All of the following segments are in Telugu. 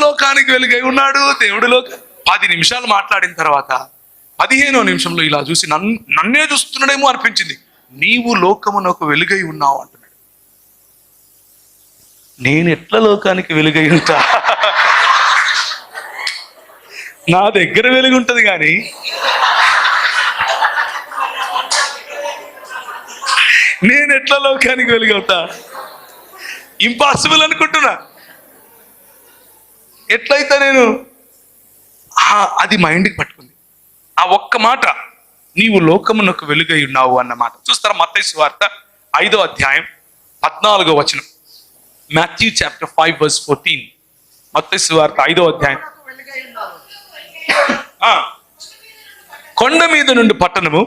లోకానికి వెలుగై ఉన్నాడు. దేవుడు 10 నిమిషాలు మాట్లాడిన తర్వాత 15వ నిమిషంలో ఇలా చూసి నన్నే చూస్తున్నాడేమో అనిపించింది. నీవు లోకమునకు వెలుగై ఉన్నావు అంటున్నాడు. నేను ఎట్లా లోకానికి వెలుగై ఉంటా? నా దగ్గర వెలుగు ఉంటుంది కానీ నేను ఎట్లా లోకానికి వెలుగవుతా? ఇంపాసిబుల్ అనుకుంటున్నా. ఎట్లయితే నేను అది మైండ్కి పట్టుకుంది. ఆ ఒక్క మాట, నీవు లోకమునకు వెలుగై ఉన్నావు అన్న మాట. చూస్తారా? మత్తయి సువార్త 5వ అధ్యాయం 14వ వచనం. Matthew chapter 5 verse 14. మత్తయి సువార్త 5వ అధ్యాయం. కొండ మీద నుండి పట్టణము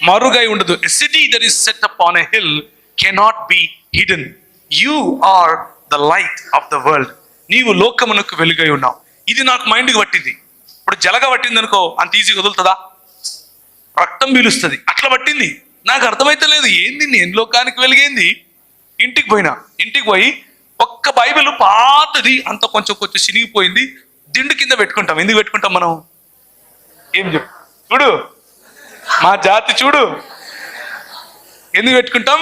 మరుగై ఉండదు. A city that is set upon a hill cannot be hidden. You are the light of the world. నీవు లోకమునకు వెలుగై ఉన్నావు. ఇది నాకు మైండ్కి పట్టింది. ఇప్పుడు జలగ పట్టింది అనుకో, అంత ఈజీగా వదులుతుందా? రక్తం పీలుస్తుంది. అట్లా పట్టింది. నాకు అర్థమైతే లేదు, ఏంది నేను లోకానికి వెలిగేంది. ఇంటికి పోయి ఒక్క బైబిల్ పాతది, అంత కొంచెం చినిగిపోయింది, దిండు కింద పెట్టుకుంటాం. ఎందుకు పెట్టుకుంటాం మనం? ఏం చెప్పు చూడు, మా జాతి చూడు. ఎందుకు పెట్టుకుంటాం?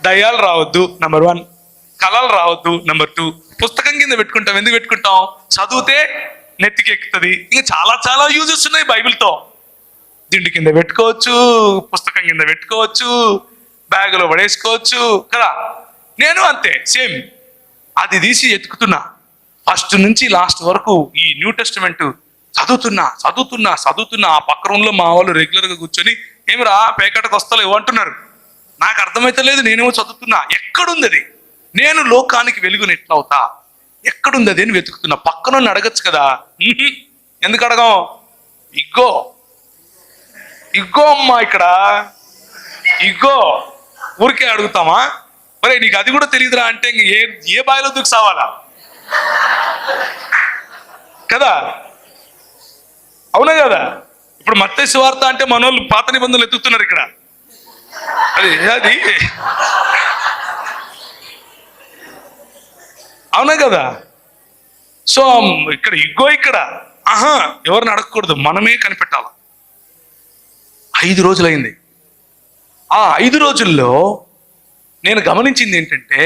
దయ్యాలు రావద్దు నెంబర్ 1, కళలు రావద్దు నెంబర్ 2. పుస్తకం కింద పెట్టుకుంటాం. ఎందుకు పెట్టుకుంటాం? చదివితే నెత్తికి ఎక్కుతుంది. ఇంకా చాలా చాలా యూజెస్ ఉన్నాయి బైబిల్తో. దిండు కింద పెట్టుకోవచ్చు, పుస్తకం కింద పెట్టుకోవచ్చు, బ్యాగులో పడేసుకోవచ్చు కదా. నేను అంతే సేమ్. అది తీసి ఎత్తుకుతున్నా, ఫస్ట్ నుంచి లాస్ట్ వరకు ఈ న్యూ టెస్టిమెంట్ చదువుతున్నా. ఆ పక్క రూమ్లో మా వాళ్ళు రెగ్యులర్గా కూర్చొని, ఏమిరా పేకటకు వస్తలేవు అంటున్నారు. నాకు అర్థమైతే లేదు, నేనేమో చదువుతున్నా. ఎక్కడుంది అది? నేను లోకానికి వెలుగుని ఎట్లా అవుతా? ఎక్కడుంది అది అని వెతుకుతున్నా. పక్కన అడగచ్చు కదా. ఎందుకు అడగం? ఇగ్గో అమ్మా, ఇక్కడ ఇగ్గో. ఊరికే అడుగుతామా? మరి నీకు అది కూడా తెలియదురా అంటే ఇంక ఏ బావిలో దూకి సావాలా కదా? అవునా కదా? ఇప్పుడు మత్తయి సువార్త అంటే మనోళ్ళు పాత నిబంధనలు ఎత్తుతున్నారు ఇక్కడ. అది అవునా కదా? సో ఇక్కడ ఇక్కడ ఎవరిని అడగకూడదు, మనమే కనిపెట్టాలి. 5 రోజులైంది. ఆ 5 రోజుల్లో నేను గమనించింది ఏంటంటే,